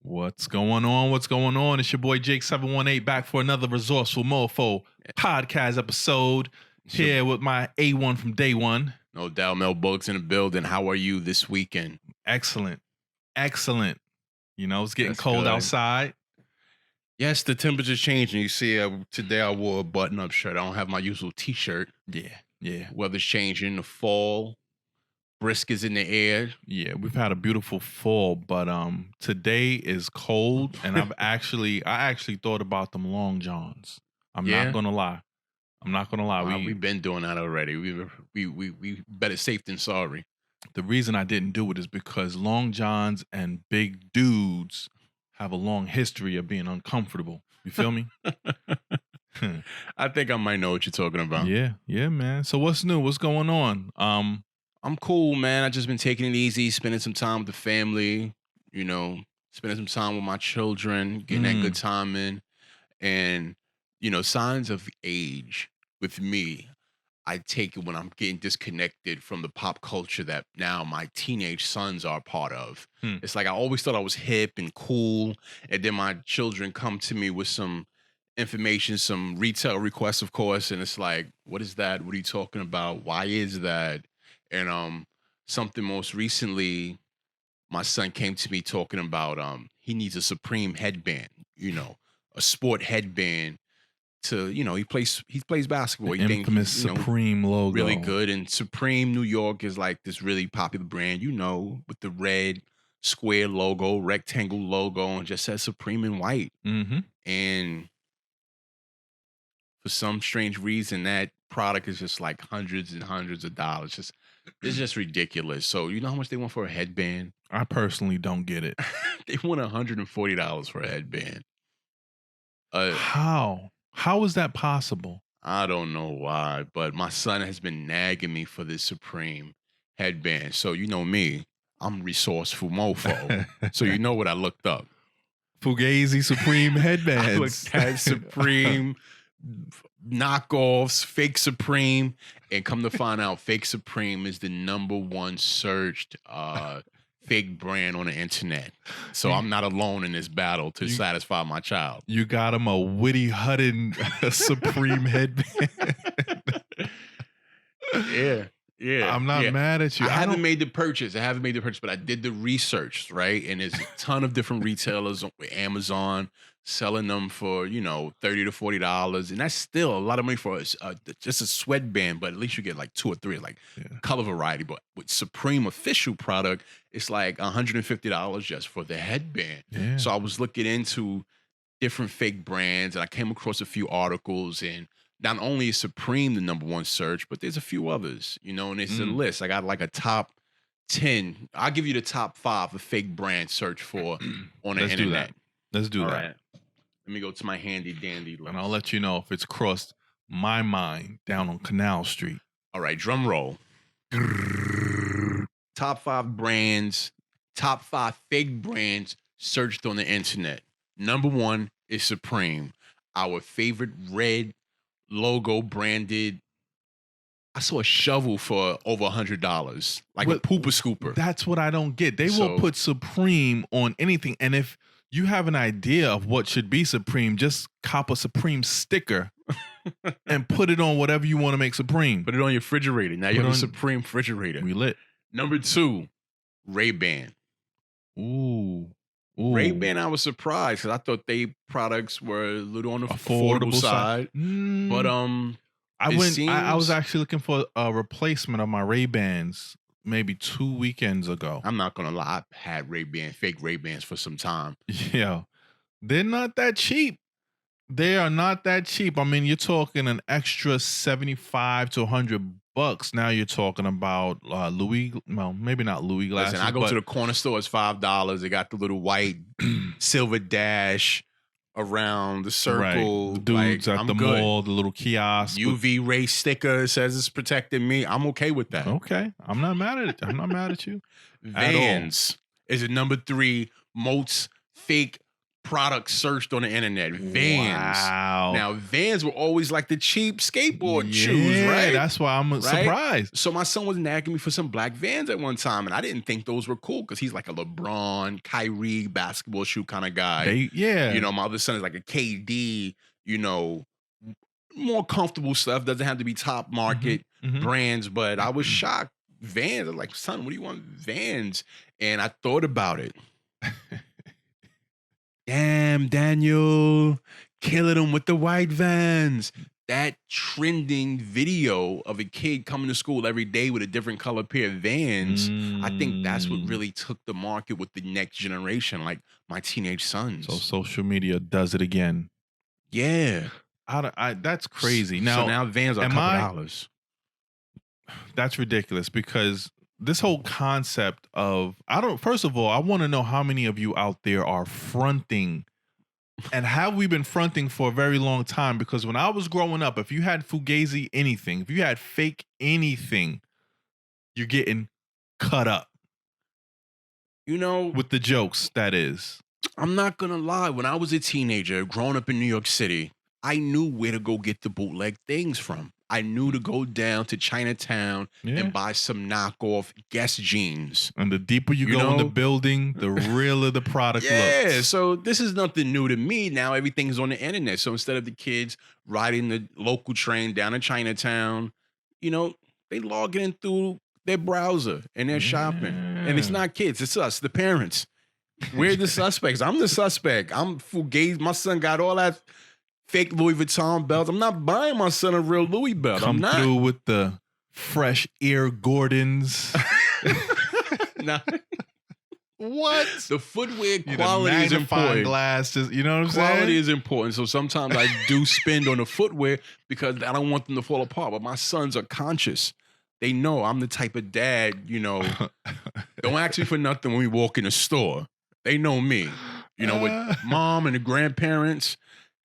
What's going on? What's going on? It's your boy Jake718 back for another Resourceful Mofo podcast episode here with my A1 from day one. No doubt, Mel Bugs in the building. How are you this weekend? Excellent. Excellent. You know, it's getting That's cold good. outside. Yes, the temperature's changing. You see, today I wore a button-up shirt. I don't have my usual t-shirt. Yeah. Weather's changing. The fall. Brisk is in the air. Yeah, we've had a beautiful fall, but today is cold, and I actually thought about them long johns. I'm not gonna lie. We've been doing that already. We better safe than sorry. The reason I didn't do it is because long johns and big dudes have a long history of being uncomfortable. You feel me? I think I might know what you're talking about. Yeah, man. So what's new? What's going on? I'm cool, man. I just been taking it easy, spending some time with the family, you know, spending some time with my children, getting that good time in. And, you know, signs of age with me, I take it when I'm getting disconnected from the pop culture that now my teenage sons are a part of. It's like I always thought I was hip and cool. And then my children come to me with some information, some retail requests, of course. And it's like, what is that? What are you talking about? Why is that? And something most recently, my son came to me talking about he needs a Supreme headband, you know, a sport headband to, you know, he plays basketball. The infamous Supreme logo. Really good. And Supreme New York is like this really popular brand, you know, with the red square logo, rectangle logo, and just says Supreme in white. And for some strange reason, that product is just like hundreds and hundreds of dollars. It's just ridiculous. So you know how much they want for a headband? I personally don't get it. They want $140 for a headband. How is that possible? I don't know why, but my son has been nagging me for this Supreme headband. So you know me, I'm resourceful mofo. So you know what I looked up. Fugazi Supreme headbands. I looked at Supreme knockoffs, fake Supreme, and come to find out fake Supreme is the #1 searched fake brand on the internet. So I'm not alone in this battle to satisfy my child. You got him a Woody Hutton Supreme headband. Yeah. I'm not mad at you. I haven't made the purchase, but I did the research, right? And there's a ton of different retailers on Amazon selling them for, you know, $30 to $40. And that's still a lot of money for just a sweatband, but at least you get like 2 or 3, like color variety. But with Supreme official product, it's like $150 just for the headband. Yeah. So I was looking into different fake brands, and I came across a few articles, and not only is Supreme the #1 search, but there's a few others, you know, and it's a list. I got like a top 10. I'll give you the top 5 of fake brand search for on the internet. Let's do that. Right. Let me go to my handy dandy list. And I'll let you know if it's crossed my mind down on Canal Street. All right, drum roll. Top 5 brands, top 5 fake brands searched on the internet. #1 is Supreme, our favorite red logo branded. I saw a shovel for over $100, like a pooper scooper. That's what I don't get. They will put Supreme on anything, and if you have an idea of what should be Supreme, just cop a Supreme sticker and put it on whatever you want to make Supreme. Put it on your refrigerator. Now you have a Supreme refrigerator. We lit. #2, Ray-Ban. Ooh. Ray-Ban, I was surprised because I thought they products were a little on the affordable side. But I was actually looking for a replacement of my Ray-Bans maybe 2 weekends ago. I'm not gonna lie, I've had fake Ray-Bans for some time. Yeah, they're not that cheap. They are not that cheap. I mean, you're talking an extra $75 to $100. Now you're talking about Louis. Well, maybe not Louis glasses. Listen, I go to the corner store. It's $5. They got the little white silver dash around the circle. Right. The dudes at the mall, the little kiosk. UV ray sticker says it's protecting me. I'm okay with that. Okay. I'm not mad at it. I'm not mad at you. Vans is a #3 most fake products searched on the internet. Vans. Wow. Now, Vans were always like the cheap skateboard shoes, right? That's why I'm surprised. So my son was nagging me for some black Vans at one time, and I didn't think those were cool because he's like a LeBron, Kyrie basketball shoe kind of guy. You know, my other son is like a KD, you know, more comfortable stuff. Doesn't have to be top market brands, but I was shocked. Vans. I was like, son, what do you want Vans? And I thought about it. Damn, Daniel, killing them with the white Vans. That trending video of a kid coming to school every day with a different color pair of Vans, I think that's what really took the market with the next generation, like my teenage sons. So social media does it again. Yeah. That's crazy. Now Vans are a couple dollars. That's ridiculous because this whole concept of, first of all, I want to know how many of you out there are fronting, and have we been fronting for a very long time? Because when I was growing up, if you had Fugazi anything, if you had fake anything, you're getting cut up. You know, with the jokes, that is. I'm not going to lie. When I was a teenager, growing up in New York City, I knew where to go get the bootleg things from. I knew to go down to Chinatown and buy some knockoff Guess jeans. And the deeper you go in the building, the realer the product looks. Yeah, so this is nothing new to me. Now everything's on the internet. So instead of the kids riding the local train down to Chinatown, you know, they log in through their browser and they're shopping. And it's not kids, it's us, the parents. We're the suspects. I'm the suspect. I'm Fugazi. My son got all that fake Louis Vuitton belts. I'm not buying my son a real Louis belt. Come through with the fresh Air Gordons. Nah. What? The footwear quality is important. Glasses, you know what I'm saying? Quality saying? is important. So sometimes I do spend on the footwear because I don't want them to fall apart. But my sons are conscious. They know I'm the type of dad, you know, don't ask me for nothing when we walk in the store. They know me. You know, with mom and the grandparents,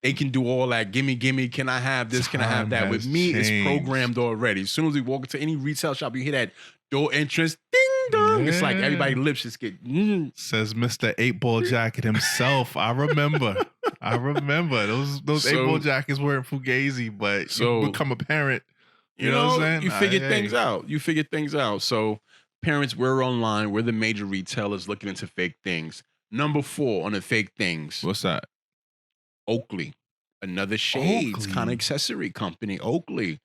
they can do all that. Gimme, can I have this? Can I have that? With me, it's programmed already. As soon as we walk into any retail shop, you hear that door entrance, ding dong. It's like everybody's lips just get. Says Mr. 8-Ball Jacket himself. I remember those 8-Ball Jackets weren't Fugazi, but you become a parent. You know what I'm saying? You figure things out. You figure things out. So parents, we're online. We're the major retailers looking into fake things. Number 4 on the fake things. What's that? Oakley, another shades kind of accessory company. Oakley,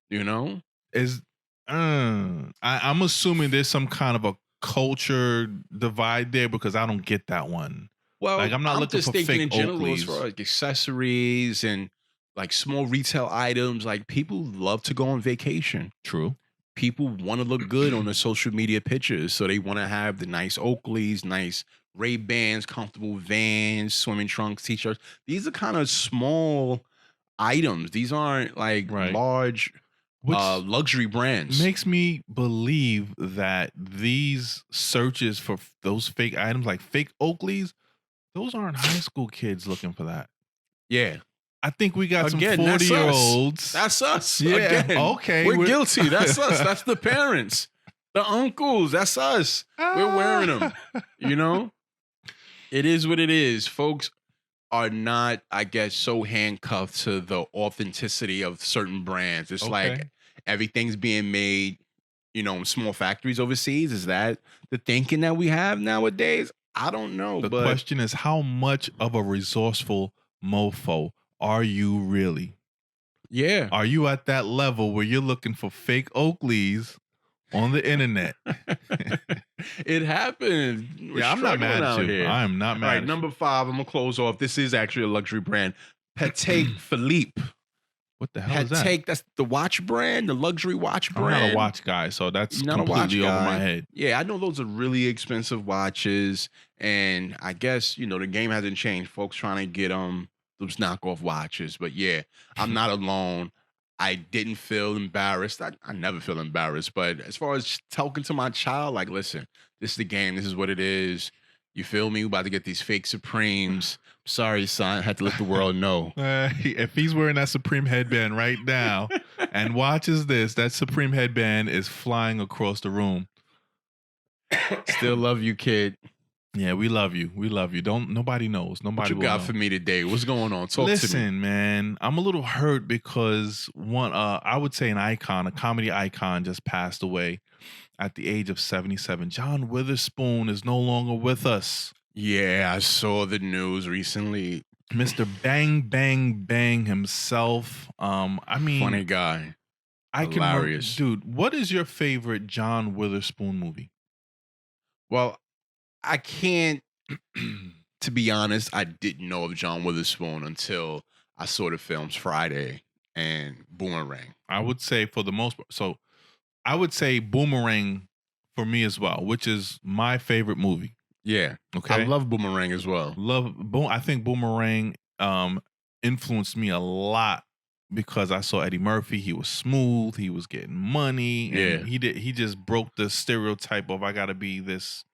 you know, is I'm assuming there's some kind of a culture divide there because I don't get that one. Well, like I'm not looking just for thinking fake in general Oakleys. as far as like accessories and like small retail items. Like people love to go on vacation. True. People want to look good on their social media pictures, so they want to have the nice Oakleys, nice Ray-Bans, comfortable Vans, swimming trunks, t-shirts. These are kind of small items. These aren't like large luxury brands. Makes me believe that these searches for those fake items, like fake Oakleys, those aren't high school kids looking for that. Yeah. I think we got some 40-year-olds. That's us. Yeah. Again, okay. We're guilty. That's us. That's the parents. The uncles. That's us. We're wearing them. You know? It is what it is. Folks are not, I guess, so handcuffed to the authenticity of certain brands. It's like everything's being made, you know, in small factories overseas. Is that the thinking that we have nowadays? I don't know. The question is, how much of a resourceful mofo are you really? Yeah. Are you at that level where you're looking for fake Oakleys on the internet? It happened. Yeah, I'm not mad at you. I am not mad. All right, number 5, I'm gonna close off. This is actually a luxury brand. Patek Philippe. What the hell is that? Patek, that's the watch brand, the luxury watch brand. I'm not a watch guy, so that's completely over my head. Yeah, I know those are really expensive watches, and I guess, you know, the game hasn't changed. Folks trying to get those knockoff watches, but yeah, I'm not alone. I didn't feel embarrassed. I never feel embarrassed. But as far as talking to my child, like, listen, this is the game. This is what it is. You feel me? We're about to get these fake Supremes. Sorry, son. I had to let the world know. If he's wearing that Supreme headband right now and watches this, that Supreme headband is flying across the room. Still love you, kid. Yeah, we love you. We love you. Don't nobody knows. What Nobody you will got know. for me today? What's going on? Talk to me. Listen, man, I'm a little hurt because one I would say an icon, a comedy icon just passed away at the age of 77. John Witherspoon is no longer with us. Yeah, I saw the news recently. Mr. Bang Bang Bang himself. I mean, Funny guy. I Hilarious. dude, what is your favorite John Witherspoon movie? Well, I can't, to be honest, I didn't know of John Witherspoon until I saw the films Friday and Boomerang. I would say for the most part, so I would say Boomerang for me as well, which is my favorite movie. Yeah. Okay. I love Boomerang as well. I think Boomerang influenced me a lot because I saw Eddie Murphy. He was smooth, he was getting money, and he just broke the stereotype of I gotta be this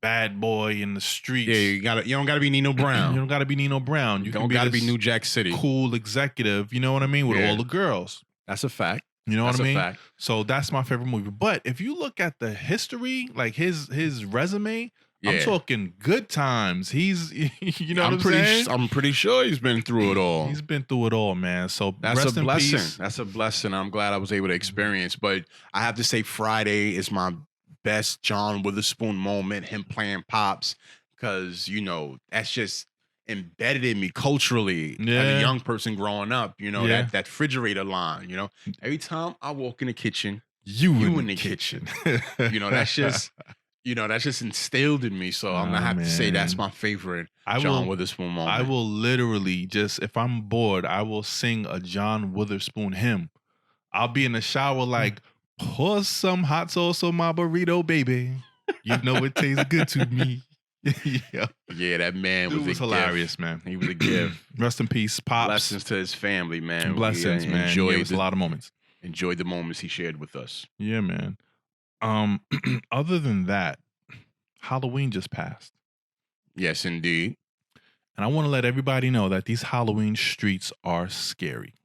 bad boy in the streets. Yeah, you don't gotta be Nino Brown. You don't gotta be Nino Brown. You don't gotta be New Jack City. Cool executive, you know what I mean? With all the girls. That's a fact. You know what I mean? Fact. So that's my favorite movie. But if you look at the history, like his resume, I'm talking Good Times. He's, you know what I'm saying? I'm pretty sure he's been through it all. He's been through it all, man. So that's rest a in blessing. Peace. That's a blessing. I'm glad I was able to experience. But I have to say, Friday is my best John Witherspoon moment. Him playing Pops, because that's just embedded in me culturally as a young person growing up. That refrigerator line. Every time I walk in the kitchen, you in the kitchen. That's just. That's just instilled in me. So I'm gonna have to say that's my favorite John Witherspoon moment. I will literally if I'm bored, I will sing a John Witherspoon hymn. I'll be in the shower like, pour some hot sauce on my burrito, baby. You know it tastes good to me. Yeah, that man was hilarious, gift. Man. He was a gift. Rest in peace, Pops. Blessings to his family, man. Blessings, man. Enjoyed a lot of moments. Enjoyed the moments he shared with us. Yeah, man. Other than that, Halloween just passed. Yes, indeed. And I want to let everybody know that these Halloween streets are scary.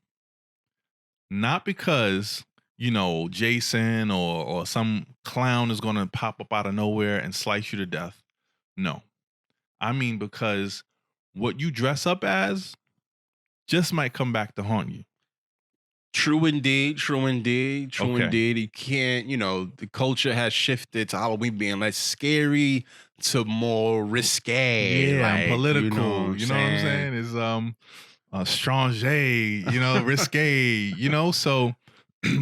Not because, Jason or some clown is going to pop up out of nowhere and slice you to death. No. I mean because what you dress up as just might come back to haunt you. True indeed. Indeed. You can't, the culture has shifted to Halloween being less scary to more risque. Yeah, political. You know what I'm saying? Is strange, risque, So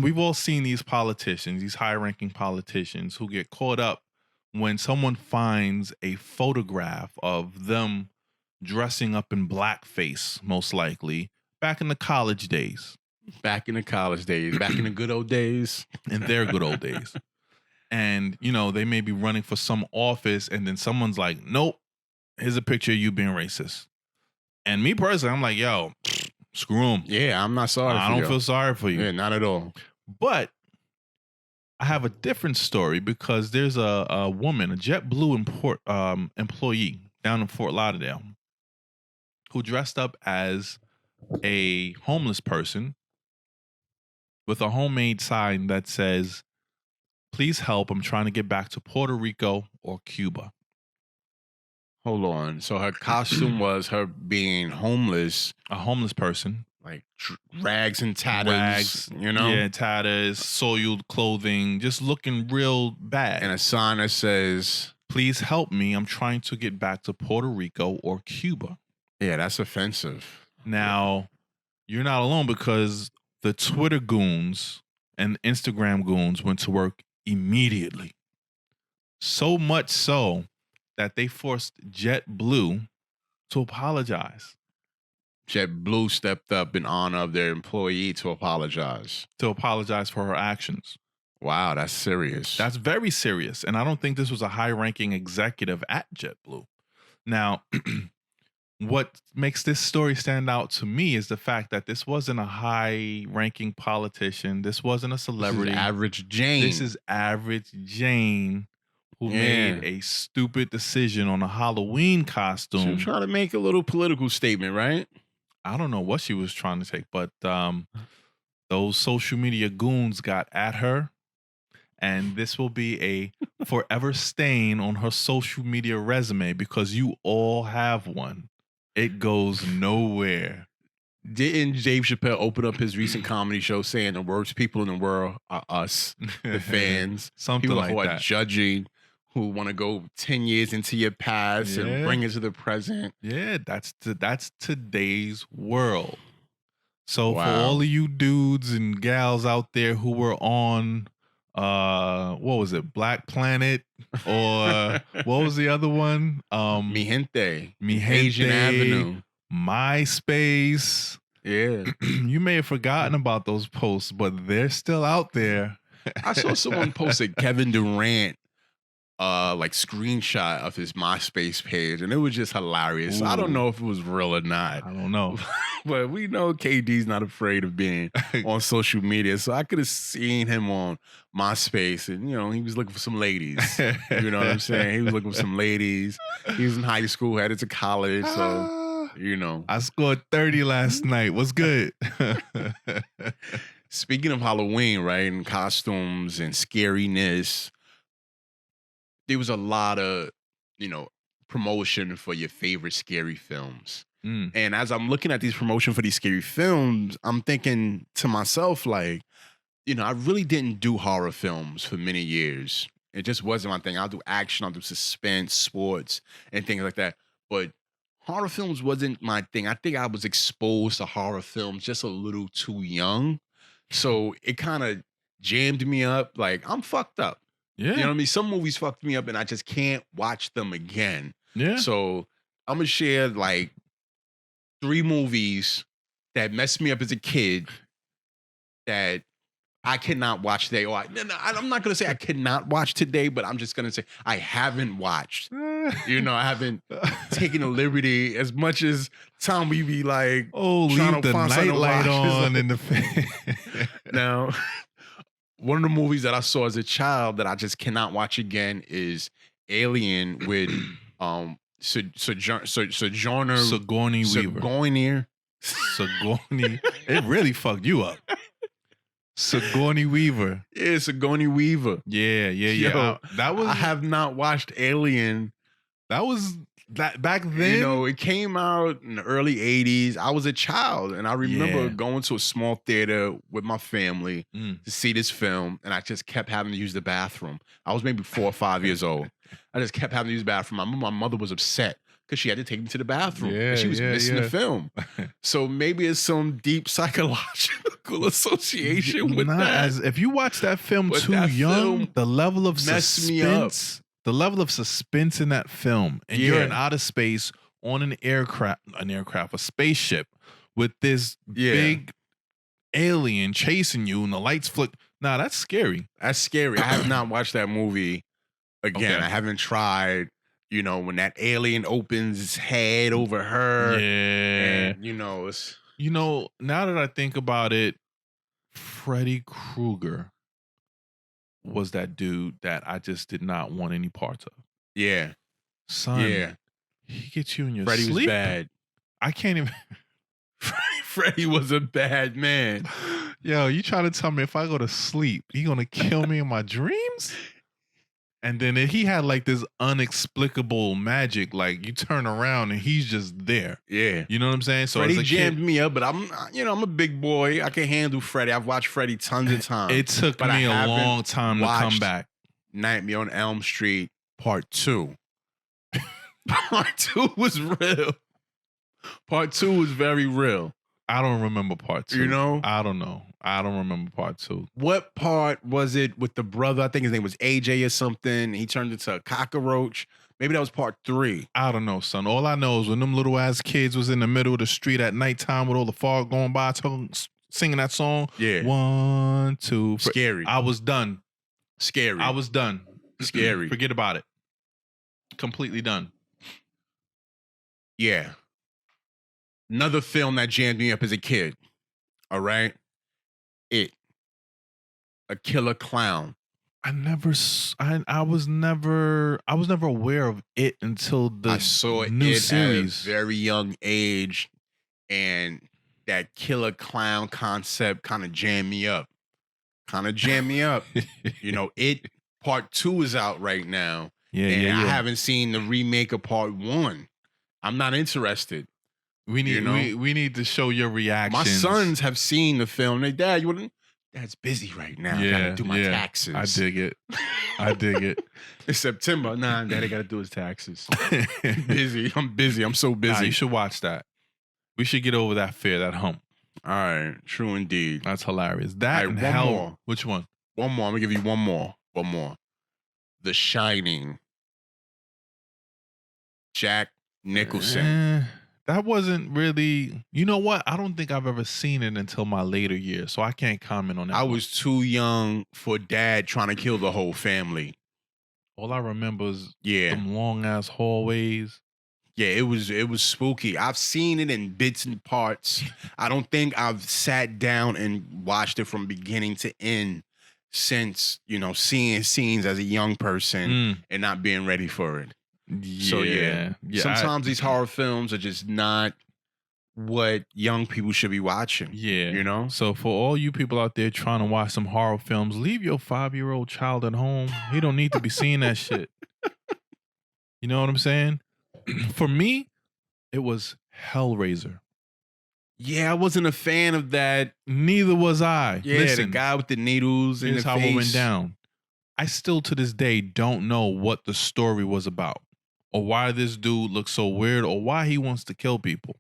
we've all seen these politicians, these high-ranking politicians who get caught up when someone finds a photograph of them dressing up in blackface, most likely, back in the college days. Back in the college days, back in the good old days. In their good old days. And, they may be running for some office and then someone's like, nope, here's a picture of you being racist. And me personally, I'm like, yo, screw them. Yeah, I'm not sorry I don't feel sorry for you. Yeah, not at all. But I have a different story because there's a woman, a JetBlue employee down in Fort Lauderdale who dressed up as a homeless person with a homemade sign that says, please help, I'm trying to get back to Puerto Rico or Cuba. Hold on. So her costume was her being homeless. A homeless person. Like rags and tatters. Yeah, tatters, soiled clothing, just looking real bad. And a sign that says, please help me, I'm trying to get back to Puerto Rico or Cuba. Yeah, that's offensive. Now, you're not alone because the Twitter goons and Instagram goons went to work immediately. So much so that they forced JetBlue to apologize. JetBlue stepped up in honor of their employee to apologize. To apologize for her actions. Wow, that's serious. That's very serious. And I don't think this was a high-ranking executive at JetBlue. Now, what makes this story stand out to me is the fact that this wasn't a high-ranking politician. This wasn't a celebrity. This is Average Jane. This is Average Jane who made a stupid decision on a Halloween costume. She was trying to make a little political statement, right? I don't know what she was trying to take, but those social media goons got at her and this will be a forever stain on her social media resume because you all have one. It goes nowhere. Didn't Dave Chappelle open up his recent comedy show saying the worst people in the world are us, the fans? Something People like who are that. judging, who want to go 10 years into your past and Yeah. bring it to the present. Yeah, that's today's world. So for Wow. all of you dudes and gals out there who were on what was it, Black Planet, or what was the other one? Mi Gente, Mi Asian Gente, Avenue. MySpace. Yeah. You may have forgotten about those posts, but they're still out there. I saw someone posted Kevin Durant like screenshot of his MySpace page, and it was just hilarious. So I don't Ooh. know if it was real or not. I don't know. But we know KD's not afraid of being on social media. So I could have seen him on MySpace, and he was looking for some ladies. You know what I'm saying? He was looking for some ladies. He was in high school, headed to college. So I scored 30 last night. What's good? Speaking of Halloween, right, and costumes and scariness, there was a lot of, promotion for your favorite scary films. And as I'm looking at these promotion for these scary films, I'm thinking to myself, like, I really didn't do horror films for many years. It just wasn't my thing. I'll do action, I'll do suspense, sports, and things like that. But horror films wasn't my thing. I think I was exposed to horror films just a little too young. So it kind of jammed me up. Like, I'm fucked up. Yeah. You know what I mean? Some movies fucked me up and I just can't watch them again. Yeah. So I'm going to share like 3 movies that messed me up as a kid that I cannot watch today. Or I'm not going to say I cannot watch today, but I'm just going to say I haven't watched. I haven't taken a liberty as much as Tom we be like, leave the nightlight on in the face. Now, one of the movies that I saw as a child that I just cannot watch again is Alien with Sigourney Weaver. Sigourney. It really fucked you up. Sigourney Weaver. Yeah, Sigourney Weaver. Yeah. Yo, I have not watched Alien. That was that back then. It came out in the early 80s. I was a child, and I remember going to a small theater with my family to see this film, and I just kept having to use the bathroom. I was maybe 4 or 5 years old. I just kept having to use the bathroom. I remember my mother was upset because she had to take me to the bathroom. And she was missing the film. So maybe it's some deep psychological association with that. If you watch that film too young, the level of suspense, in that film, and you're in outer space on an aircraft, a spaceship with this big alien chasing you and the lights flick. Nah, that's scary. That's scary. I have not watched that movie again. Okay. I haven't tried. When that alien opens its head over her. Yeah. And, it's... now that I think about it, Freddy Krueger was that dude that I just did not want any parts of. Yeah. Son. Yeah. He gets you in your Freddy sleep. Was bad. I can't even... Freddy was a bad man. Yo, you trying to tell me if I go to sleep, he gonna kill me in my dreams? And then he had like this inexplicable magic, like you turn around and he's just there. Yeah. You know what I'm saying? So Freddy jammed me up, but I'm a big boy. I can handle Freddy. I've watched Freddy tons of times. It took me a long time to come back. Nightmare on Elm Street Part 2. Part 2 was real. Part 2 was very real. I don't remember Part 2. I don't know. I don't remember Part 2. What part was it with the brother? I think his name was AJ or something. He turned into a cockroach. Maybe that was Part 3. I don't know, son. All I know is when them little ass kids was in the middle of the street at nighttime with all the fog going by, singing that song. Yeah. 1, 2. Scary. I was done. Scary. I was done. Scary. Forget about it. Completely done. Yeah. Another film that jammed me up as a kid. All right. It. A Killer Clown. I was never aware of it until I saw new series at a very young age, and that Killer Clown concept kind of jammed me up. kind of jammed me up. You know, It Part 2 is out right now. Yeah, and yeah, I yeah. haven't seen the remake of Part 1. I'm not interested. We need You know? we need to show your reactions. My sons have seen the film. They, Dad, you wouldn't? Dad's busy right now. I gotta do my taxes. I dig it. I dig it. It's September. Nah, Daddy gotta do his taxes. Busy. I'm busy. I'm so busy. Nah, you should watch that. We should get over that fear, that hump. All right. True indeed. That's hilarious. That All right, and one hell. more. Which one? One more. I'm gonna give you one more. One more. The Shining. Jack Nicholson. That wasn't really. You know what? I don't think I've ever seen it until my later years, so I can't comment on that. I one. was too young for Dad trying to kill the whole family. All I remember is Yeah. them long ass hallways. Yeah, it was spooky. I've seen it in bits and parts. I don't think I've sat down and watched it from beginning to end since, you know, seeing scenes as a young person and not being ready for it. Yeah. So yeah. Sometimes these horror films are just not what young people should be watching. Yeah. You know? So for all you people out there trying to watch some horror films, leave your 5-year-old child at home. He don't need to be seeing that shit. You know what I'm saying? For me, it was Hellraiser. Yeah, I wasn't a fan of that. Neither was I. Yeah, Listen, the guy with the needles in the here's how face. it went down. I still to this day don't know what the story was about, or why this dude looks so weird, or why he wants to kill people.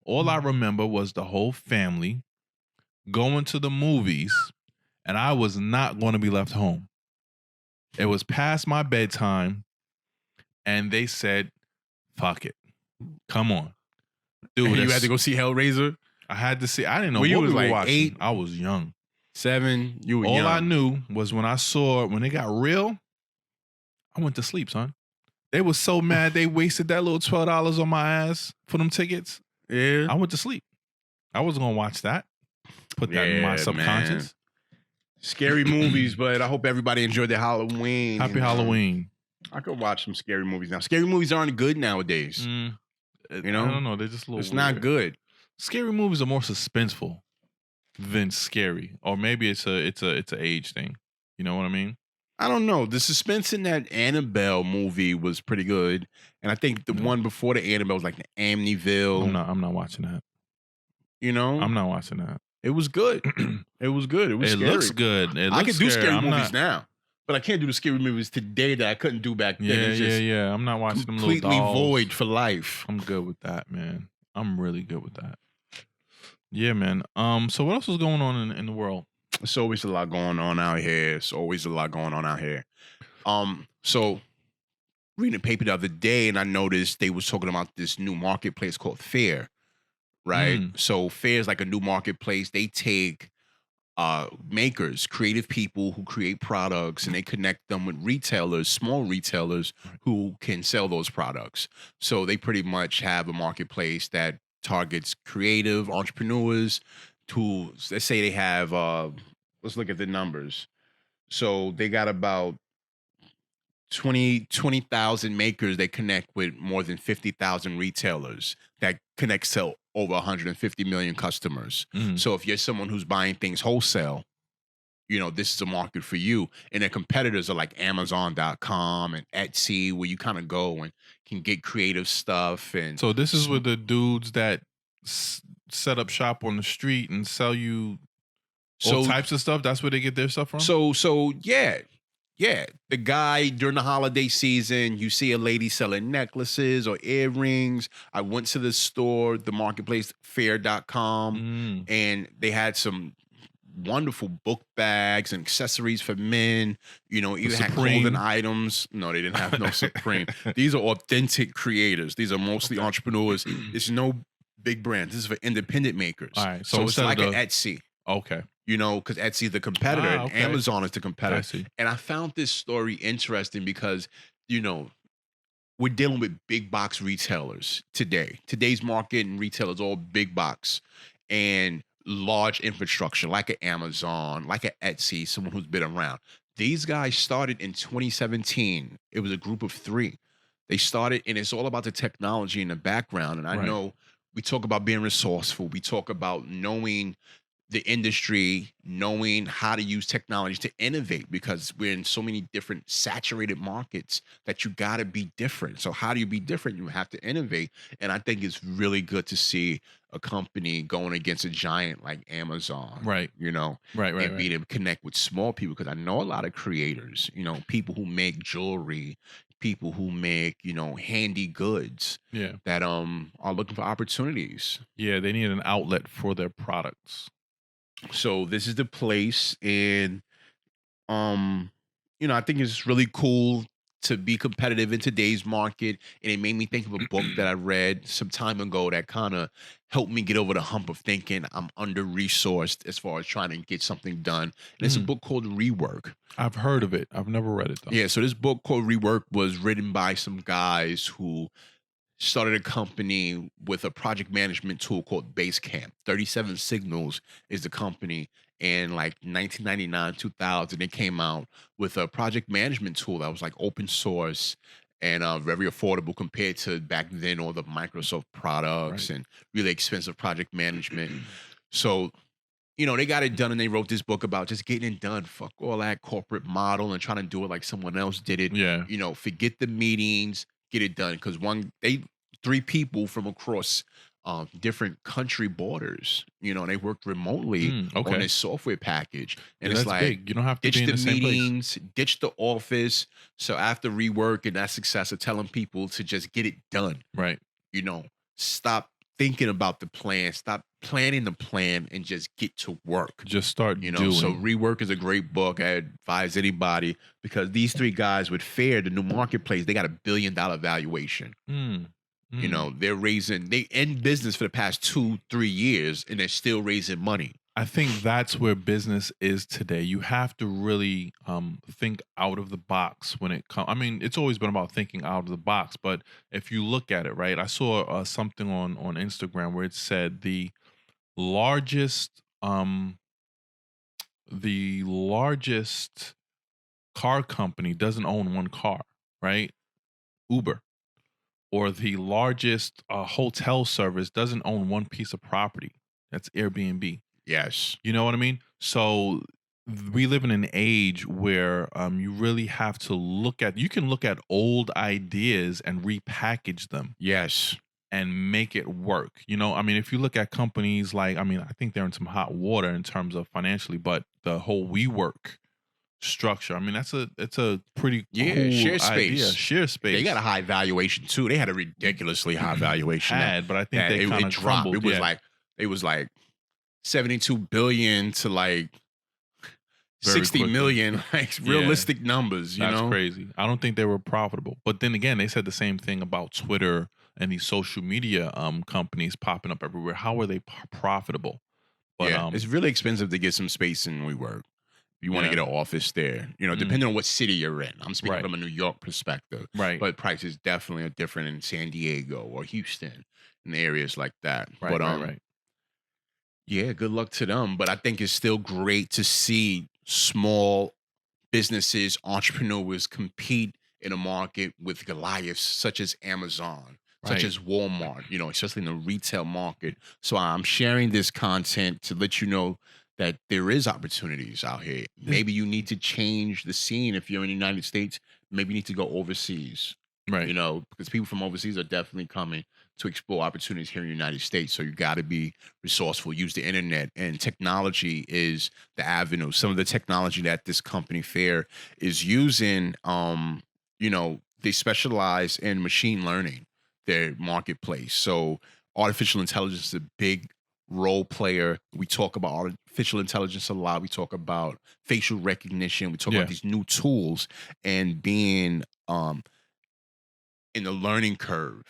All I remember was the whole family going to the movies, and I was not going to be left home. It was past my bedtime, and they said, "Fuck it, come on, dude." You had to go see Hellraiser? I had to see. I didn't know Well, you what we was were like watching. 8? I was young. 7? You were All young. I knew was when it got real, I went to sleep, son. They was so mad they wasted that little $12 on my ass for them tickets. Yeah. I went to sleep. I wasn't gonna watch that. Put that in my Yeah, subconscious. man. Scary movies, but I hope everybody enjoyed their Halloween. Happy you know? Halloween. I could watch some scary movies now. Scary movies aren't good nowadays. You know? I don't know. They're just a little. It's not weird. good. Scary movies are more suspenseful than scary, or maybe it's a age thing. You know what I mean? I don't know. The suspense in that Annabelle movie was pretty good, and I think the one before the Annabelle was like the Amityville. I'm not watching that. You know, I'm not watching that. It was good. It was good. It was. It scary. looks good. I can do scary movies now, but I can't do the scary movies today that I couldn't do back then. Yeah, It's just yeah. I'm not watching them little completely dolls. void for life. I'm good with that, man. I'm really good with that. Yeah, man. So what else is going on in the world? It's always a lot going on out here. So reading a paper the other day, and I noticed they was talking about this new marketplace called Fair, right? So Fair is like a new marketplace. They take makers, creative people who create products, and they connect them with retailers, small retailers who can sell those products. So they pretty much have a marketplace that targets creative entrepreneurs who, let's say they have, let's look at the numbers. So they got about 20,000 makers. They connect with more than 50,000 retailers that connects to over 150 million customers. So if you're someone who's buying things wholesale, you know, this is a market for you. And their competitors are like Amazon.com and Etsy, where you kind of go and can get creative stuff. And So this is where the dudes that set up shop on the street and sell you all types of stuff. That's where they get their stuff from. So yeah. The guy during the holiday season, you see a lady selling necklaces or earrings. I went to the store, the marketplace, fair.com, and they had some wonderful book bags and accessories for men. You know, even had clothing items. No, they didn't have no Supreme. These are authentic creators. These are mostly entrepreneurs. It's no big brands. This is for independent makers. All right. So it's like an Etsy. Okay. You know, because Etsy is the competitor and okay. Amazon is the I competitor. see. And I found this story interesting because, you know, we're dealing with big box retailers today. Today's market and retailers all big box and large infrastructure like an Amazon, like an Etsy, someone who's been around. These guys started in 2017. It was a group of 3. They started, and it's all about the technology in the background. And I know we talk about being resourceful. We talk about knowing the industry knowing how to use technology to innovate, because we're in so many different saturated markets that you got to be different. So how do you be different? You have to innovate. And I think it's really good to see a company going against a giant like Amazon, Right. you know, Right. and being able to connect with small people, because I know a lot of creators, you know, people who make jewelry, people who make, you know, handy goods Yeah. that are looking for opportunities. Yeah. They need an outlet for their products. So this is the place. And um you know, I think it's really cool to be competitive in today's market. And it made me think of a book that I read some time ago that kind of helped me get over the hump of thinking I'm under resourced as far as trying to get something done. And it's a Mm. book called Rework. I've heard of it. I've never read it though. Yeah, so this book called Rework was written by some guys who started a company with a project management tool called Basecamp. 37 Signals is the company. And like 1999, 2000, it came out with a project management tool that was like open source and very affordable compared to back then all the Microsoft products Right. and really expensive project management. So, you know, they got it done and they wrote this book about just getting it done. Fuck all that corporate model and trying to do it like someone else did it. Yeah. You know, forget the meetings, get it done. Because three people from across different country borders, you know, they worked remotely on Okay. this software package. And Yeah, it's that's like, big. You don't have to ditch be in the the same place. meetings, ditch the office. So after Rework and that success of telling people to just get it done, Right. you know, stop thinking about the plan, stop planning the plan, and just get to work. Just start You know, so doing. Rework is a great book. I advise anybody, because these three guys with Fair, the new marketplace, they got $1 billion valuation. Mm. You know, they in business for the past 2-3 years and they're still raising money. I think that's where business is today. You have to really think out of the box when it comes. I mean, it's always been about thinking out of the box, but if you look at it, right? I saw something on Instagram where it said largest um the largest car company doesn't own one car, right? Uber. Or the largest hotel service doesn't own one piece of property. That's Airbnb. Yes. You know what I mean? So we live in an age where you really have to you can look at old ideas and repackage them Yes. and make it work. You know, I mean, if you look at companies like, I mean, I think they're in some hot water in terms of financially, but the whole WeWork structure, I mean, it's a pretty cool share idea. space. Share space. They got a high valuation too. They had a ridiculously high valuation. But I think they kind of dropped. crumbled. It was like 72 billion to like Very 60 quickly. million, like realistic numbers, you That's know? crazy. I don't think they were profitable. But then again, they said the same thing about Twitter and these social media companies popping up everywhere. How are they profitable? But Yeah, it's really expensive to get some space in WeWork. You want to Yeah. get an office there, you know, depending on what city you're in. I'm speaking Right. from a New York perspective, right. but prices definitely are different in San Diego or Houston and areas like that. right, But right. yeah, good luck to them. But I think it's still great to see small businesses, entrepreneurs compete in a market with Goliaths such as Amazon, such Right. as Walmart, you know, especially in the retail market. So I'm sharing this content to let you know that there is opportunities out here. Maybe you need to change the scene if you're in the United States. Maybe you need to go overseas, Right. you know, because people from overseas are definitely coming to explore opportunities here in the United States. So you got to be resourceful, use the internet, and technology is the avenue. Some of the technology that this company Fair is using, you know, they specialize in machine learning, their marketplace. So artificial intelligence is a big role player. We talk about artificial intelligence a lot. We talk about facial recognition. We talk Yeah. about these new tools and being in the learning curve,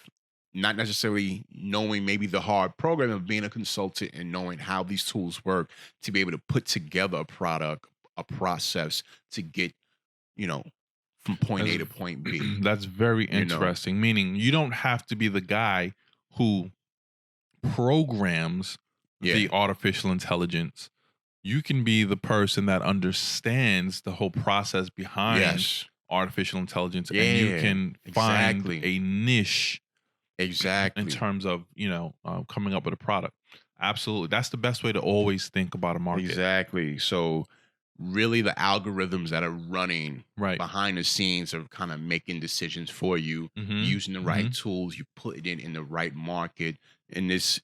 not necessarily knowing maybe the hard program of being a consultant and knowing how these tools work to be able to put together a product, a process to get, you know, from point A to point B. That's very You know? interesting. Meaning you don't have to be the guy who programs the Yeah. artificial intelligence. You can be the person that understands the whole process behind Yes. artificial intelligence, and you Yeah, can exactly. find a niche Exactly. in terms of coming up with a product. Absolutely. That's the best way to always think about a market. Exactly. So really the algorithms that are running Right. behind the scenes are kind of making decisions for you, Mhm. using the right Mhm. tools, you put it in the right market. In this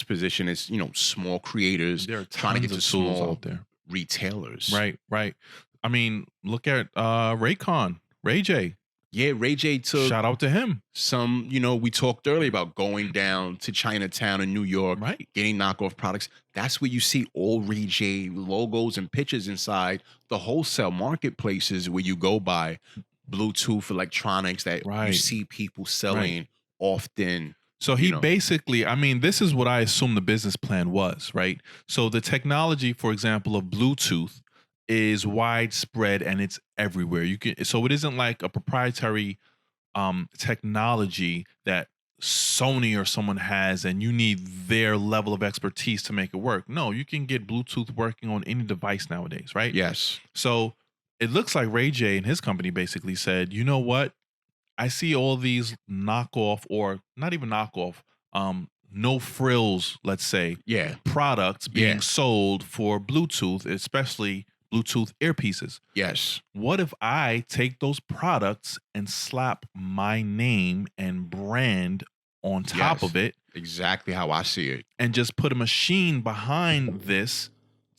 position, it's small creators There are trying to get tons to of tools small out there. retailers. Right, right. I mean, look at Raycon, Ray J. Yeah, Ray J took Shout out to him. we talked earlier about going down to Chinatown in New York, Right. getting knockoff products. That's where you see all Ray J logos and pictures inside the wholesale marketplaces where you go buy Bluetooth electronics that you Right. see people Right. selling often, So you he know. basically, I mean, this is what I assume the business plan was, right? So the technology, for example, of Bluetooth is widespread and it's everywhere. You can so it isn't like a proprietary technology that Sony or someone has and you need their level of expertise to make it work. No, you can get Bluetooth working on any device nowadays, right? Yes. So it looks like Ray J and his company basically said, you know what? I see all these knockoff or not even knockoff, no frills, let's say, Yeah. products being Yeah. sold for Bluetooth, especially Bluetooth earpieces. Yes. What if I take those products and slap my name and brand on top Yes. of it Exactly how I see it. and just put a machine behind this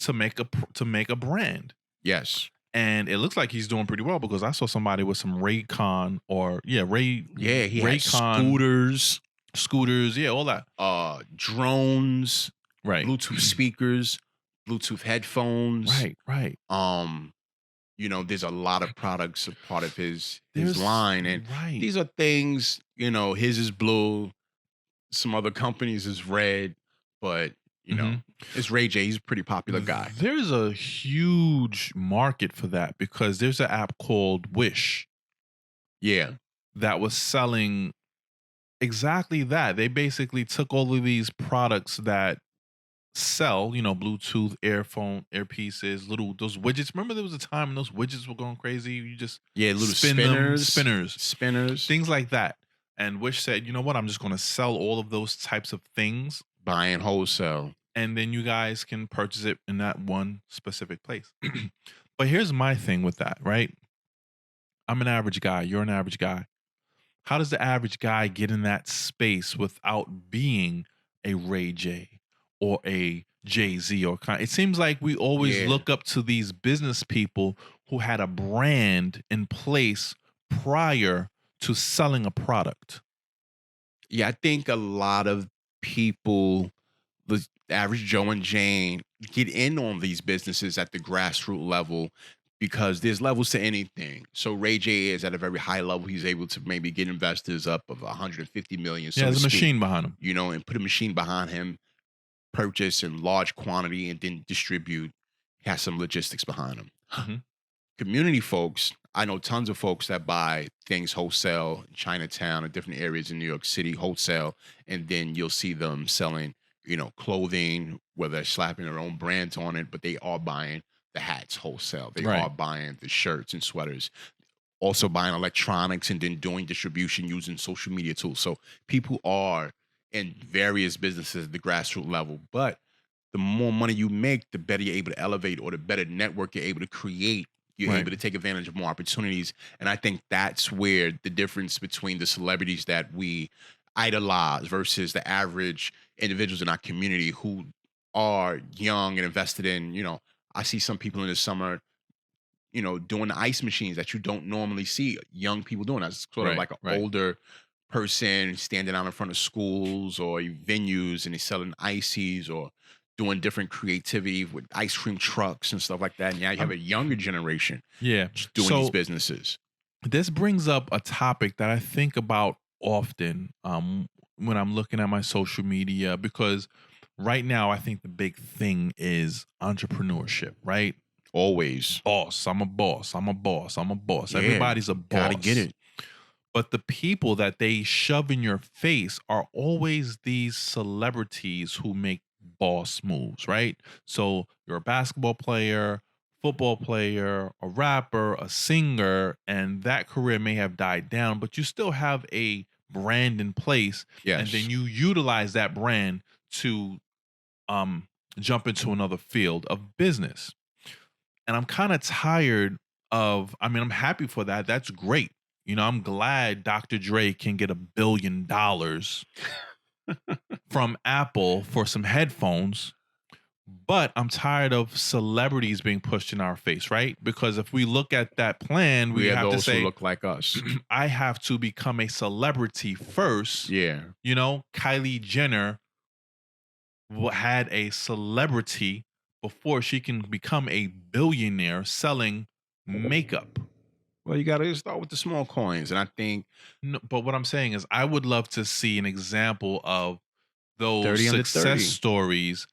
to make a brand? Yes. And it looks like he's doing pretty well because I saw somebody with some Raycon or Yeah, he had Raycon scooters, yeah, all that. drones, Right. Bluetooth speakers, Bluetooth headphones. Right. There's a lot of products a part of his There's line, and right. these are things, his is blue, some other companies is red, but Mhm. it's Ray J. He's a pretty popular guy. There's a huge market for that because there's an app called Wish Yeah. that was selling exactly that. They basically took all of these products that sell, Bluetooth, earpieces, little those widgets. Remember there was a time when those widgets were going crazy. You just Yeah, little spin them, spinners, things like that. And Wish said, you know what? I'm just going to sell all of those types of things, buying wholesale. and then you guys can purchase it in that one specific place. But here's my thing with that, right? I'm an average guy. You're an average guy. How does the average guy get in that space without being a Ray J or a Jay Z or it seems like we always Yeah. look up to these business people who had a brand in place prior to selling a product. Yeah, I think a lot of people, the average Joe and Jane, get in on these businesses at the grassroots level because there's levels to anything. So Ray J is at a very high level. He's able to maybe get investors up of 150 million. So Yeah, to there's a speak, machine behind him. and put a machine behind him, purchase in large quantity, and then distribute. Has some logistics behind him. Mhm. Community folks, I know tons of folks that buy things wholesale in Chinatown and different areas in New York City wholesale, and then you'll see them selling, clothing, whether they're slapping their own brands on it, but they are buying the hats wholesale. They Right. are buying the shirts and sweaters, also buying electronics and then doing distribution using social media tools. So people are in various businesses at the grassroots level, but the more money you make, the better you're able to elevate, or the better network you're able to create. You're Right. able to take advantage of more opportunities. And I think that's where the difference between the celebrities that we idolize versus the average individuals in our community who are young and invested in, I see some people in the summer, doing the ice machines that you don't normally see young people doing. That's sort of Right, like an right. older person standing out in front of schools or venues and he's selling ices or doing different creativity with ice cream trucks and stuff like that. And now you have I'm- a younger generation Yeah. doing these So businesses. this brings up a topic that I think about often when I'm looking at my social media because right now I think the big thing is entrepreneurship, right? Always. Boss, I'm a boss, I'm a boss, I'm a boss. Yeah, Everybody's a boss. Gotta get it. But the people that they shove in your face are always these celebrities who make boss moves, right? So you're a basketball player, football player, a rapper, a singer, and that career may have died down, but you still have a brand in place. Yes. And then you utilize that brand to jump into another field of business. And I'm kind of tired of, I mean, I'm happy for that. That's great. You know, I'm glad Dr. Dre can get $1 billion from Apple for some headphones. But I'm tired of celebrities being pushed in our face, right? Because if we look at that plan, we We are have to those who say, look like us. I have to become a celebrity first. Yeah. You know, Kylie Jenner had a celebrity before she can become a billionaire selling makeup. Well, you got to start with the small coins. And I think No, but what I'm saying is, I would love to see an example of those 30 under success 30. stories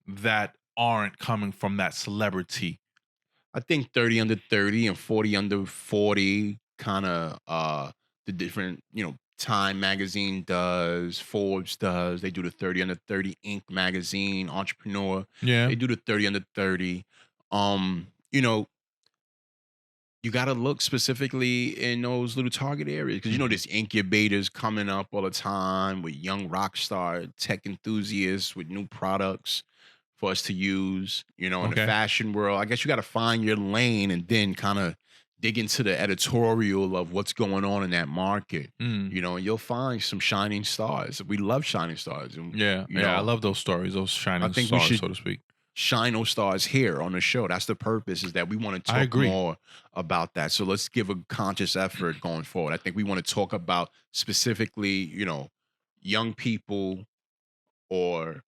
that aren't coming from that celebrity. I think 30 under 30 and 40 under 40 kind of the different, Time magazine does, Forbes does. They do the 30 under 30 Inc. magazine, Entrepreneur. Yeah. They do the 30 under 30. You know, you got to look specifically in those little target areas because there's incubators coming up all the time with young rock star tech enthusiasts with new products for us to use, in the Okay. fashion world. I guess you got to find your lane and then kind of dig into the editorial of what's going on in that market. And you'll find some shining stars. We love shining stars. And, Yeah. I love those stories, those shining think we stars, should so to speak. shine those stars here on the show. That's the purpose, is that we want to I talk agree. more about that. So let's give a conscious effort going forward. I think we want to talk about specifically, young people or,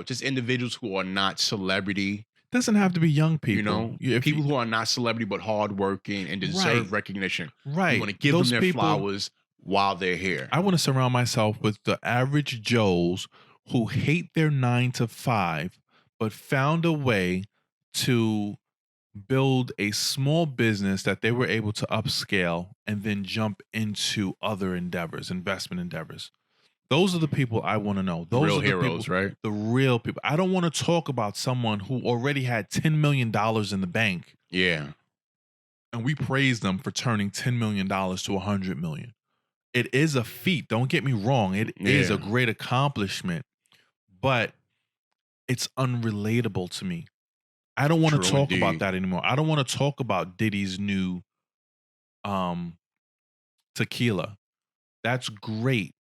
just individuals who are not celebrity, Doesn't have to be young people. people who are not celebrity but hardworking and deserve Right. recognition. Right. We want to give Those them their people- flowers while they're here. I want to surround myself with the average Joes who hate their 9 to 5, but found a way to build a small business that they were able to upscale and then jump into other endeavors, investment endeavors. Those are the people I want to know. Those Real are the heroes, people, right? the real people. I don't want to talk about someone who already had $10 million in the bank Yeah. and we praise them for turning $10 million to $100 million. It is a feat. Don't get me wrong. It is a Yeah. great accomplishment, but it's unrelatable to me. I don't want to True talk about indeed. that anymore. I don't want to talk about Diddy's new tequila. That's great,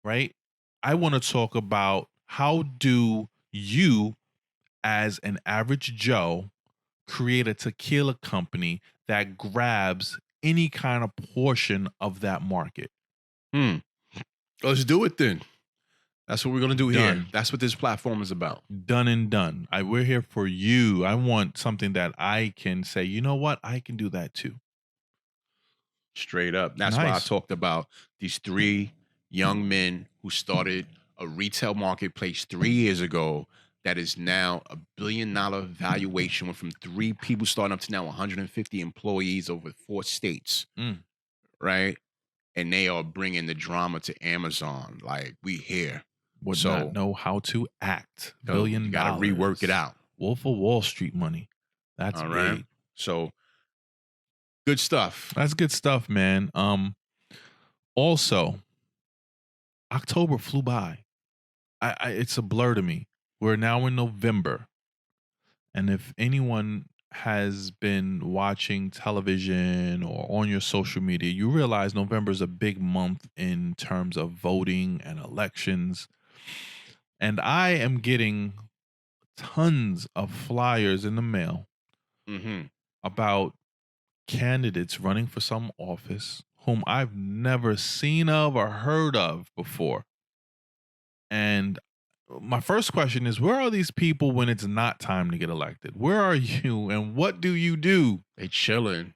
right? I want to talk about how do you, as an average Joe, create a tequila company that grabs any kind of portion of that market. Let's do it then. That's what we're going to do here. Done. That's what this platform is about. Done and done. We're here for you. I want something that I can say, you know what? I can do that too. Straight up. That's why I Nice. talked about these 3 young men who started a retail marketplace 3 years ago that is now $1 billion valuation. Went from 3 people starting up to now 150 employees over 4 states. Right? And they are bringing the drama to Amazon. Like, we here. Would So- not know how to act. $1 So billion. You got to rework it out. Wolf of Wall Street money. That's All big. right. So, good stuff. That's good stuff, man. Also, October flew by. It's a blur to me. We're now in November. And if anyone has been watching television or on your social media, you realize November is a big month in terms of voting and elections. And I am getting tons of flyers in the mail about candidates running for some office whom I've never seen of or heard of before. And my first question is, where are these people when it's not time to get elected? Where are you and what do you do? They chilling.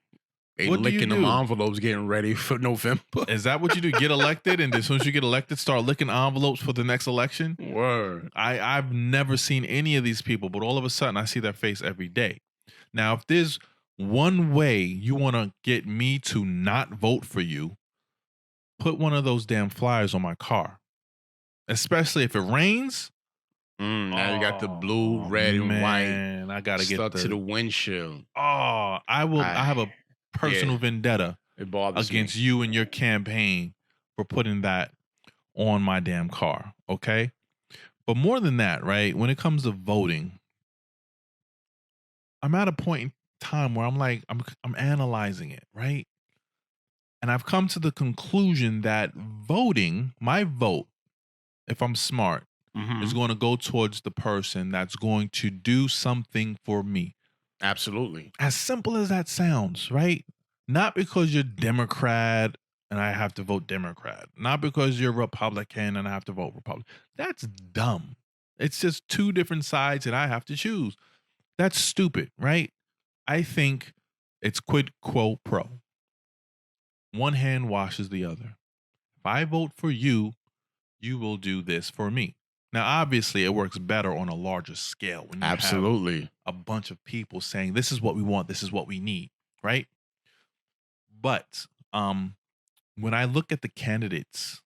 They What do you licking them do? envelopes, getting ready for November. Is that what you do? Get elected, and as soon as you get elected, start licking envelopes for the next election? Word. I've never seen any of these people, but all of a sudden I see their face every day. Now, if there's one way you want to get me to not vote for you, put one of those damn flyers on my car. Especially if it rains. Now you got the blue, red, and white Man, I gotta stuck get to the windshield. Oh, I have a personal vendetta It bothers against me. you and your campaign for putting that on my damn car. Okay. But more than that, right? When it comes to voting, I'm at a point in time where I'm like, I'm analyzing it, right? And I've come to the conclusion that voting, my vote, if I'm smart, is Hmm. going to go towards the person that's going to do something for me. Absolutely. As simple as that sounds, right? Not because you're Democrat and I have to vote Democrat. Not because you're Republican and I have to vote Republican. That's dumb. It's just two different sides and I have to choose. That's stupid, right? I think it's quid quo pro. One hand washes the other. If I vote for you, you will do this for me. Now, obviously, it works better on a larger scale when you have Absolutely. a bunch of people saying, this is what we want, this is what we need, right? But when I look at the candidates,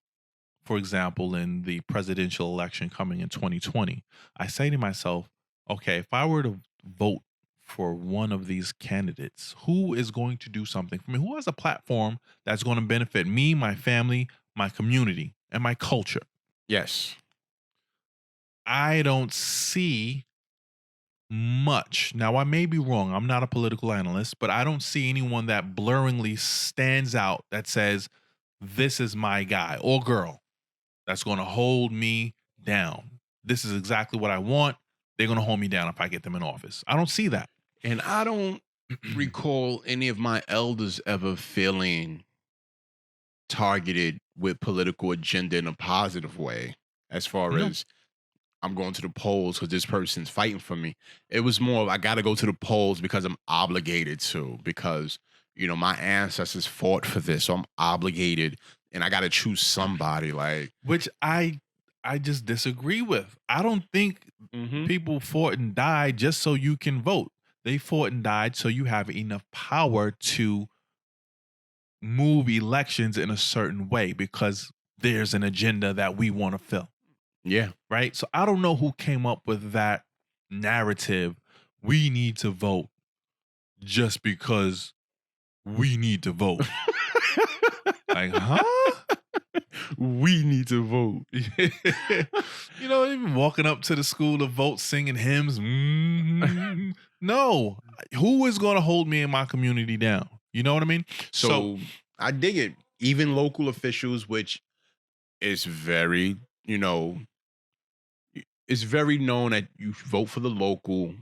for example, in the presidential election coming in 2020, I say to myself, okay, if I were to vote for one of these candidates, who is going to do something for me? Who has a platform that's going to benefit me, my family, my community, and my culture? Yes. I don't see much. Now, I may be wrong. I'm not a political analyst, but I don't see anyone that blurringly stands out that says, this is my guy or girl that's going to hold me down. This is exactly what I want. They're going to hold me down if I get them in office. I don't see that. And I don't recall any of my elders ever feeling targeted with political agenda in a positive way, as far No. as I'm going to the polls because this person's fighting for me. It was more of I got to go to the polls because I'm obligated to, because my ancestors fought for this, so I'm obligated, and I got to choose somebody. Like, Which I just disagree with. I don't think hmm people fought and died just so you can vote. They fought and died so you have enough power to move elections in a certain way because there's an agenda that we want to fill, yeah, right? So I don't know who came up with that narrative. We need to vote just because we need to vote. Like, huh? we need to vote. Even walking up to the school to vote, singing hymns. No, who is going to hold me and my community down? You know what I mean? So, So I dig it. Even local officials, which is very, it's very known that you vote for the local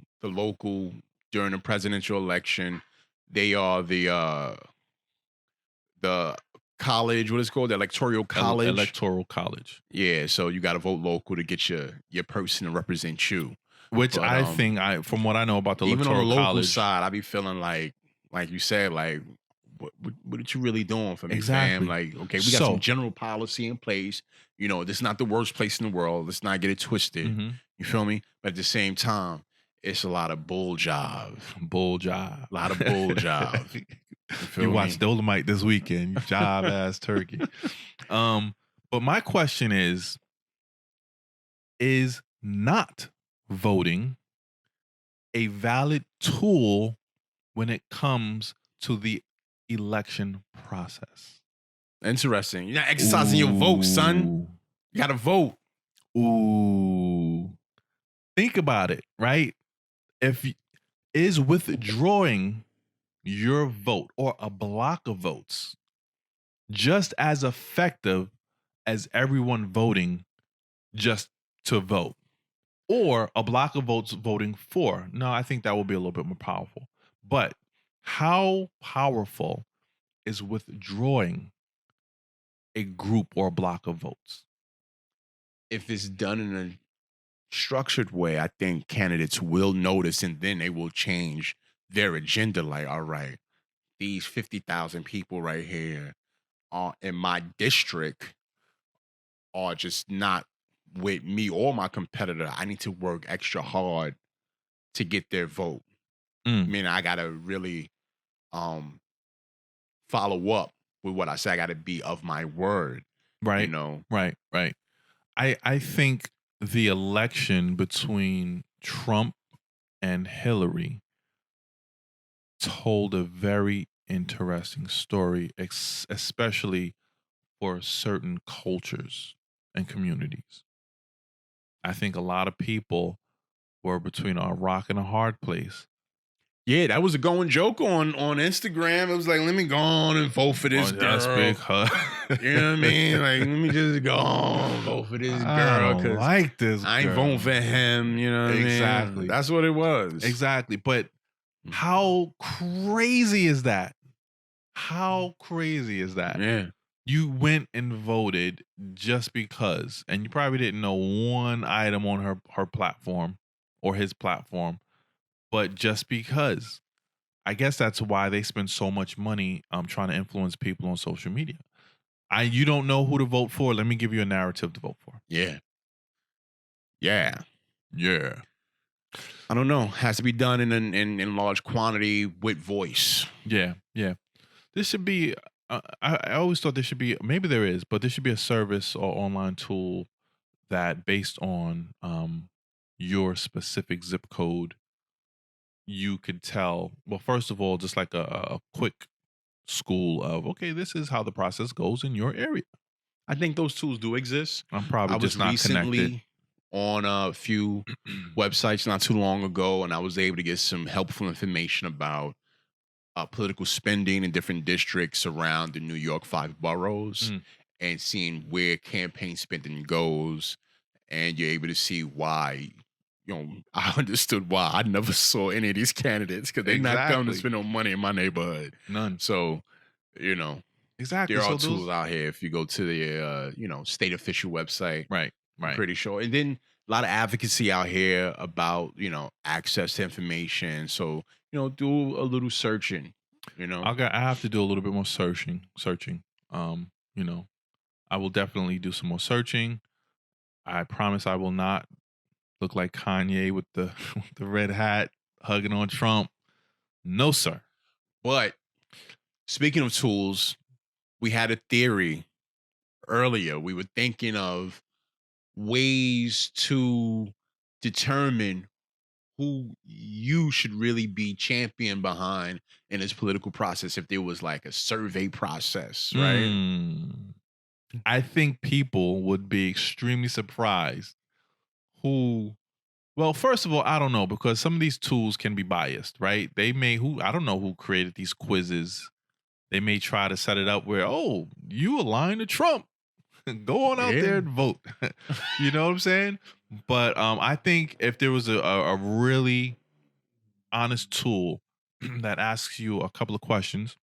during the presidential election. They are the college, what is it called? The electoral college. electoral college, Yeah, so you got to vote local to get your person to represent you. which But I think, from what I know about the even on the electoral local college, side, I be feeling like you said, like what are you really doing for me, fam? exactly. Like, okay, we got some So, general policy in place. This is not the worst place in the world. Let's not get it twisted. mhm, You feel me? But at the same time, it's a lot of bull job. bull job. A lot of bull job. You You feel watched me? Dolomite this weekend, you job ass turkey. But my question is not voting a valid tool when it comes to the election process? Interesting. You're not exercising your vote, son. Ooh. You gotta vote. Ooh. Think about it, right? If is withdrawing your vote or a block of votes just as effective as everyone voting just to vote, or a block of votes voting for? No, I think that will be a little bit more powerful. But how powerful is withdrawing a group or a block of votes? If it's done in a structured way, I think candidates will notice and then they will change their agenda. Like, all right, these 50,000 people right here are in my district are just not with me or my competitor. I need to work extra hard to get their vote. I Mm, mean, I gotta really um follow up with what I say. I gotta be of my word, you right, know. right. I think the election between Trump and Hillary told a very interesting story, especially for certain cultures and communities. I think a lot of people were between a rock and a hard place. Yeah, that was a going joke on Instagram. It was like, let me go on and vote for this Just girl. because. You know what I mean? Like, let me just go on and vote for this I girl don't because like this I ain't girl. voting for him. You know what I mean? Exactly. That's what it was. Exactly. But how crazy is that? How crazy is that? Yeah. You went and voted just because, and you probably didn't know one item on her platform or his platform, but just because. I guess that's why they spend so much money trying to influence people on social media. You don't know who to vote for. Let me give you a narrative to vote for. Yeah. Yeah. Yeah. I don't know. Has to be done in large quantity with voice. Yeah. Yeah. This should be. I always thought there should be. Maybe there is, but there should be a service or online tool that, based on your specific zip code, you could tell. Well, first of all, just like a quick school of, okay, this is how the process goes in your area. I think those tools do exist. I'm probably I was just not connected. recently on a few websites not too long ago, and I was able to get some helpful information about political spending in different districts around the New York 5 boroughs and seeing where campaign spending goes. And you're able to see why, I understood why I never saw any of these candidates because they're not coming to Exactly. spend no money in my neighborhood. None. So, Exactly. there are So tools out here if you go to the, state official website. Right. I'm Right. pretty sure. And then a lot of advocacy out here about, access to information. So, do a little searching, I have to do a little bit more searching. I will definitely do some more searching. I promise I will not look like Kanye with the with the red hat hugging on Trump. No, sir. But speaking of tools, we had a theory earlier. We were thinking of ways to determine who you should really be champion behind in this political process if there was like a survey process, right? I think people would be extremely surprised who. Well, first of all, I don't know, because some of these tools can be biased, right? I don't know who created these quizzes. They may try to set it up where, oh, you align to Trump. Go on out there and vote. You know what I'm saying? But I think if there was a really honest tool that asks you a couple of questions,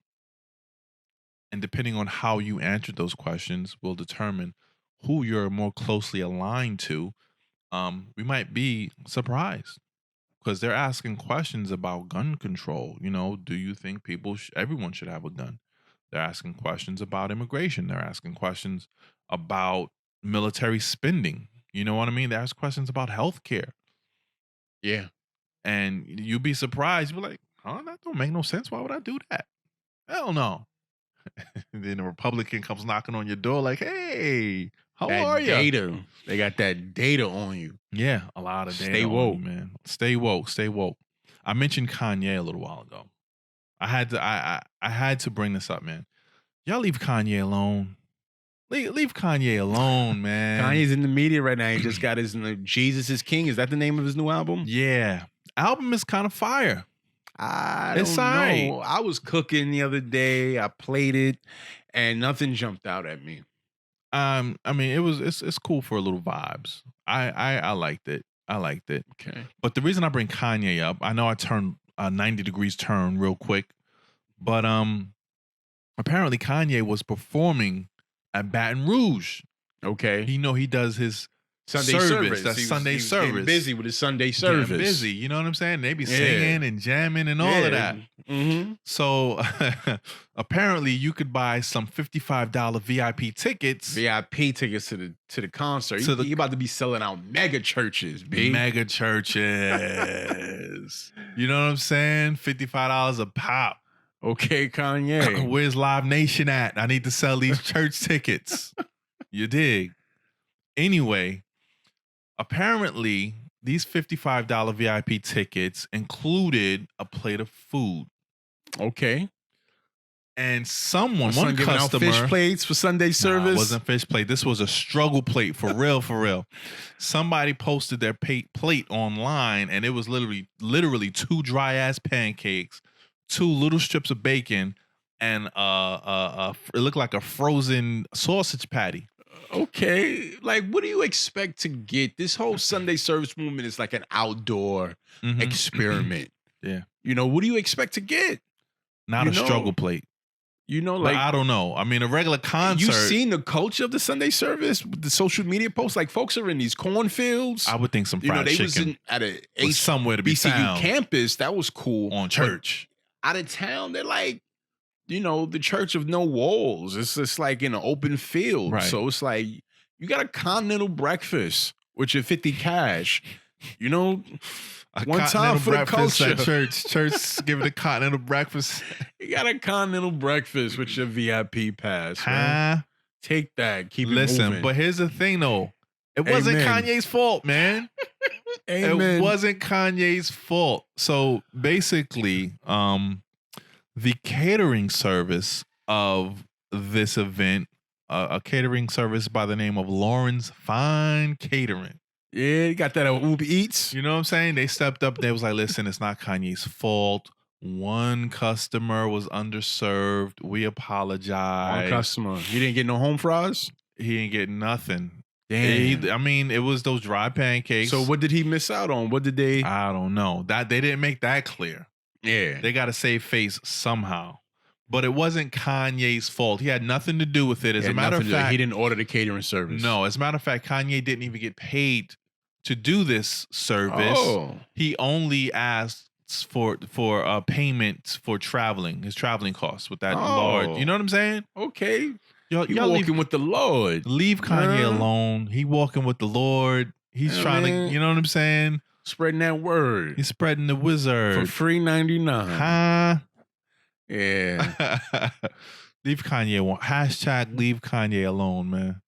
and depending on how you answer those questions will determine who you're more closely aligned to, we might be surprised because they're asking questions about gun control. Do you think everyone should have a gun? They're asking questions about immigration. They're asking questions about military spending. You know what I mean? They ask questions about healthcare. Yeah. And you'd be surprised. You'd be like, huh, that don't make no sense. Why would I do that? Hell no. And then a Republican comes knocking on your door like, hey, how are you? Data. They got that data on you. Yeah, a lot of data. Stay on woke. you, man. Stay woke. Stay woke. I mentioned Kanye a little while ago. I had to bring this up, man. Y'all leave Kanye alone. Leave Kanye alone, man. Kanye's in the media right now. He just got his Jesus is King. Is that the name of his new album? Yeah. Album is kind of fire. I It's don't aight. know. I was cooking the other day. I played it, and nothing jumped out at me. I mean, it's cool for a little vibes. I liked it. I liked it. Okay. But the reason I bring Kanye up, I know I turned 90 degrees turn real quick, but apparently Kanye was performing at Baton Rouge. Okay. He does his Sunday service. That's He Sunday was service. getting busy with his Sunday service. Getting busy. You know what I'm saying? They be Yeah. singing and jamming and all of that. Mm-hmm. So apparently you could buy some $55 VIP tickets. VIP tickets to the concert. You about to be selling out mega churches, B. Mega churches. You know what I'm saying? $55 a pop. Okay, Kanye. Where's Live Nation at? I need to sell these church tickets. You dig? Anyway, apparently these $55 VIP tickets included a plate of food. Okay. And someone, Son one giving out customer, fish plates for Sunday Nah, service. it wasn't fish plate. This was a struggle plate for real, for real. Somebody posted their plate online, and it was literally 2 dry ass pancakes, 2 little strips of bacon, and it looked like a frozen sausage patty. Okay, like what do you expect to get? This whole Sunday service movement is like an outdoor Mhm. experiment. Yeah. You know, what do you expect to get? Not You a know, struggle plate. You know, But like I don't know. I mean, a regular concert. you've seen the culture of the Sunday service, the social media posts. Like folks are in these cornfields. I would think some You know, fried they chicken was at a was somewhere to be HBCU found campus. That was cool. on But church. out of town, they're like, you know, the church of no walls. It's just like in an open field. Right. So it's like you got a continental breakfast with your 50 cash. You know, A one time continental for the breakfast at culture. church giving a continental breakfast. You got a continental breakfast with your VIP pass. Man. Huh? Take that. Keep it Listen, moving. but here's the thing though. It wasn't Amen. Kanye's fault, man. Amen. It wasn't Kanye's fault. So basically, the catering service of this event, a catering service by the name of Lauren's Fine Catering. Yeah, you got that at Uber Eats. You know what I'm saying? They stepped up. They was like, listen, it's not Kanye's fault. One customer was underserved. We apologize. One customer. You didn't get no home fries? He ain't getting nothing. Damn. I mean, it was those dry pancakes. So what did he miss out on? What did they? I don't know. That they didn't make that clear. Yeah. They got to save face somehow. But it wasn't Kanye's fault. He had nothing to do with it. As a matter of fact, he didn't order the catering service. no. As a matter of fact, Kanye didn't even get paid to do this service. Oh. He only asked for payment for traveling, his traveling costs with that Lord. You know what I'm saying? Okay. Y'all You walking leave, with the Lord. leave Kanye Huh? alone. He walking with the Lord. He's Yeah, trying man. to, you know what I'm saying? Spreading that word. He's spreading the wizard. For free 99. Huh? Yeah. Leave Kanye alone. Hashtag leave Kanye alone, man.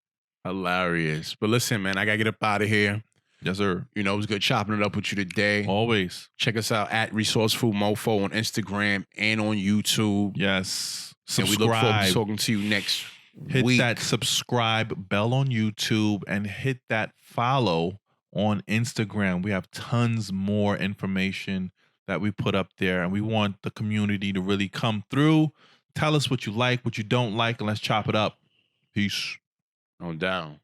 Hilarious. But listen, man, I got to get up out of here. Yes, sir. You know, it was good chopping it up with you today. Always. Check us out at Resourceful Mofo on Instagram and on YouTube. Yes. And we look forward to Subscribe. talking to you next Hit week. that subscribe bell on YouTube and hit that follow on Instagram. We have tons more information that we put up there, and we want the community to really come through. Tell us what you like, what you don't like, and let's chop it up. Peace. On down.